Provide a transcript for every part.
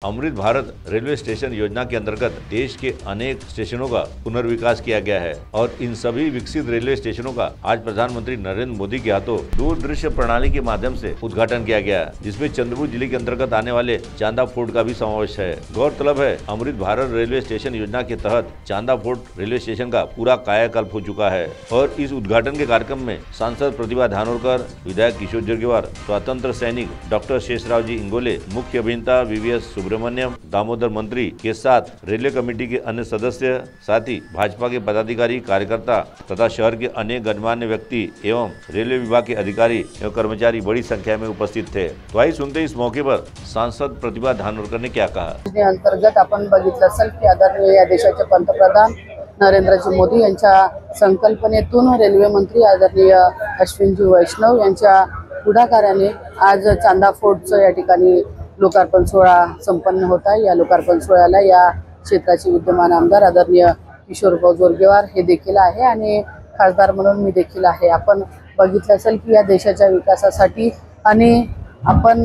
Amrit Bharat railway station योजना के अंतर्गत देश के अनेक स्टेशनों का पुनर्विकास किया गया है और इन सभी विकसित रेलवे स्टेशनों का आज प्रधानमंत्री नरेंद्र मोदी के हाथों दूरदृश्य प्रणाली के माध्यम से उद्घाटन किया गया, जिसमें चंद्रपुर जिले के अंतर्गत आने वाले चांदा फोर्ट का भी समावेश है। गौरतलब है, अमृत भारत रेलवे स्टेशन योजना के तहत चांदा फोर्ट रेलवे स्टेशन का पूरा कायाकल्प हो चुका है और इस उद्घाटन के कार्यक्रम में सांसद प्रतिभा धानोरकर, विधायक किशोर जरगेवार, स्वतंत्र सैनिक डॉक्टर शेषराव जी इंगोले, मुख्य अभियंता VVS सुब्रमण्यम, दामोदर मंत्री के साथ रेलवे कमेटी के अन्य सदस्य, साथ ही भाजपा के पदाधिकारी, कार्यकर्ता तथा शहर के अनेक गणमान्य व्यक्ति एवं रेलवे विभाग के अधिकारी एवं कर्मचारी बड़ी संख्या में उपस्थित थे। तो आइए सुनते इस मौके पर सांसद प्रतिभा धानोरकर ने क्या कहा। अंतर्गत आपण बघितलं असेल की आदरणीय या देशाचे पंतप्रधान नरेंद्रजी मोदी यांच्या संकल्पनेतून रेल्वे मंत्री आदरणीय अश्विनजी वैष्णव यांच्या पुढाकाराने आज चांदा फोर्टचं या ठिकाणी लोकार्पण सोहळा संपन्न होता है। या लोकार्पण सोहळ्याला या क्षेत्राचे विद्यमान आमदार आदरणीय किशोरभाऊ जोरगेवार हे देखील आहे आणि खासदार म्हणून मी देखील आहे। आपण बघितलं असेल की या देशाच्या विकासासाठी आणि आपण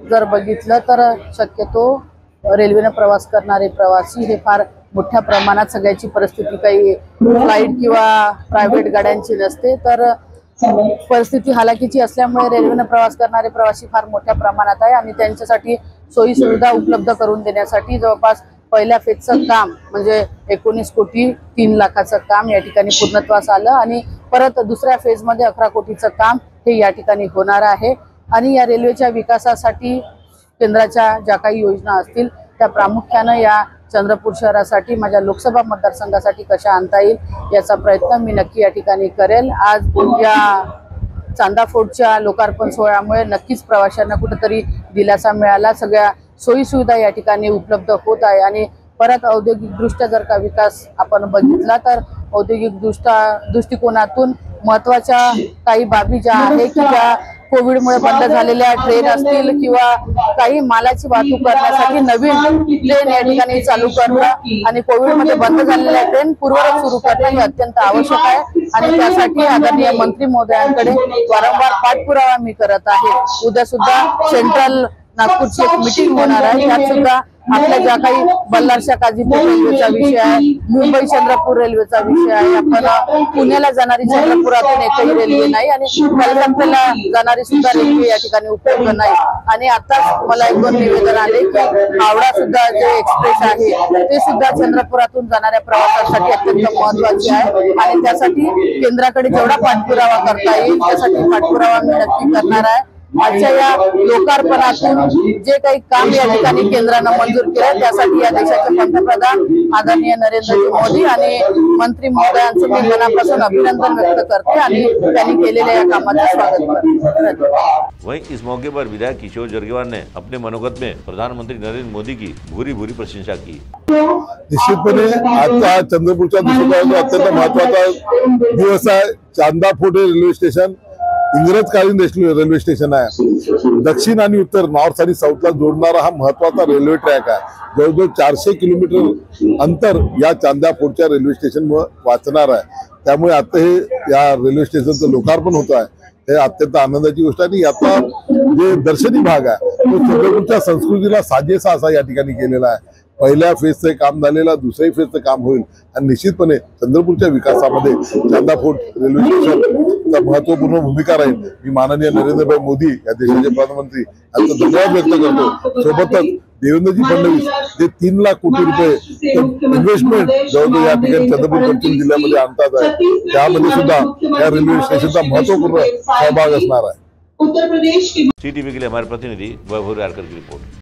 जर बघितलं तर शक्यतो रेल्वेने प्रवास करणारे प्रवासी हे फार मोठ्या प्रमाणात, सगळ्याची परिस्थिती काही फ्लाइट किंवा प्रायव्हेट गाड्यांची नसते, तर परिस्थिती हालाकीची असल्यामुळे रेल्वेने प्रवास करणारे प्रवासी फार मोठ्या प्रमाणात आहे आणि त्यांच्यासाठी सोयी सुविधा उपलब्ध करून देण्यासाठी जवळपास पहिल्या फेजचं काम म्हणजे 19 कोटी 3 लाखाचं काम या ठिकाणी पूर्णत्वास आलं आणि परत दुसऱ्या फेजमध्ये 11 कोटीचं काम हे या ठिकाणी होणार आहे। आणि या रेल्वेच्या विकासासाठी केंद्राच्या ज्या काही योजना असतील त्या प्रामुख्याने या चंद्रपूर शहरासाठी, माझ्या लोकसभा मतदारसंघासाठी कशा आणता येईल याचा प्रयत्न मी नक्की या ठिकाणी करेल। आज या चांदा फोर्टच्या लोकार्पण सोहळ्यामुळे नक्कीच प्रवाशांना कुठेतरी दिलासा मिळाला, सगळ्या सोयी सुविधा या ठिकाणी उपलब्ध होत आहे आणि परत औद्योगिक दृष्ट्या जर का विकास आपण बघितला तर औद्योगिक दृष्टिकोनातून महत्त्वाच्या काही बाबी ज्या आहे की ज्या कोविडमुळे बंद झालेल्या ट्रेन असतील किंवा काही मालाची वाहतूक करण्यासाठी नवीन ट्रेन या ठिकाणी चालू करणं आणि कोविडमध्ये बंद झालेल्या ट्रेन पूर्ववत सुरू करणं हे अत्यंत आवश्यक आहे आणि त्यासाठी आदरणीय मंत्री महोदयांकडे वारंवार पाठपुरावा मी करत आहे। उद्या सुद्धा सेंट्रल नागपूरची एक मीटिंग होणार आहे, त्यात सुद्धा आपल्या ज्या काही बल्लारशा काझीपूर रेल्वेचा विषय आहे, मुंबई चंद्रपूर रेल्वेचा विषय आहे, आपण पुण्याला जाणारी चंद्रपुरातून एकही रेल्वे नाही आणि कलकत्त्याला जाणारी सुद्धा रेल्वे या ठिकाणी उपलब्ध नाही। आणि आताच मला एक दोन निवेदन आले की हावडा सुद्धा जे एक्सप्रेस आहे ते सुद्धा चंद्रपुरातून जाणाऱ्या प्रवासासाठी अत्यंत महत्त्वाचे आहे आणि त्यासाठी केंद्राकडे जेवढा पाठपुरावा करता येईल त्यासाठी पाठपुरावा मी नक्की करणार आहे। आजच्या या लोकार्पणातून जे काही काम या ठिकाणी केंद्राने मंजूर केलं त्यासाठी या देशाचे पंतप्रधान आदरणीय नरेंद्रजी मोदी आणि मंत्री महोदयांचे मी मनापासून अभिनंदन व्यक्त करते आणि त्यांनी केलेल्या या कामाचं स्वागत करते। वहीं इस मौके पर विधायक किशोर जरगेवार ने अपने मनोगत में प्रधानमंत्री नरेंद्र मोदी की भूरी भूरी प्रशंसा की। निश्चितपणे आता चंद्रपूरच्या दृष्टीकोनातून अत्यंत महत्त्वाचा दिवस आहे। चांदा फोर्ट रेल्वे स्टेशन इंग्रजकालीन रेल्वे स्टेशन आहे। दक्षिण आणि उत्तर, नॉर्थ आणि साऊथला जोडणारा हा महत्त्वाचा रेल्वे ट्रॅक आहे। जवळजवळ 400 किलोमीटर अंतर या चांदा फोर्टच्या रेल्वे स्टेशनमुळे वाचणार आहे। त्यामुळे आता हे या रेल्वे स्टेशनचं लोकार्पण होत आहे, हे अत्यंत आनंदाची गोष्ट आहे। याचा जे दर्शनी भाग आहे तो चंद्रपूरच्या संस्कृतीला साजेसा असा या ठिकाणी केलेला आहे। पहिल्या फेजचं काम झालेला, दुसऱ्या फेजचं काम होईल आणि निश्चितपणे चंद्रपूरच्या विकासामध्ये चांदा फोर्ट रेल्वे स्टेशनचा महत्त्वपूर्ण भूमिका राहील। मी माननीय नरेंद्रभाई मोदी या देशाचे प्रधानमंत्री यांचा धन्यवाद व्यक्त करतो। सोबतच देवेंद्रजी फडणवीस जे 3 लाख कोटी रुपये इन्व्हेस्टमेंट जवळजवळ या ठिकाणी चंद्रपूर पश्चिम जिल्ह्यामध्ये आणतात आहे, त्यामध्ये सुद्धा या रेल्वे स्टेशनचा महत्त्वपूर्ण सहभाग असणार आहे। CTV के लिए हमारे प्रतिनिधि वैभव रारकर की रिपोर्ट।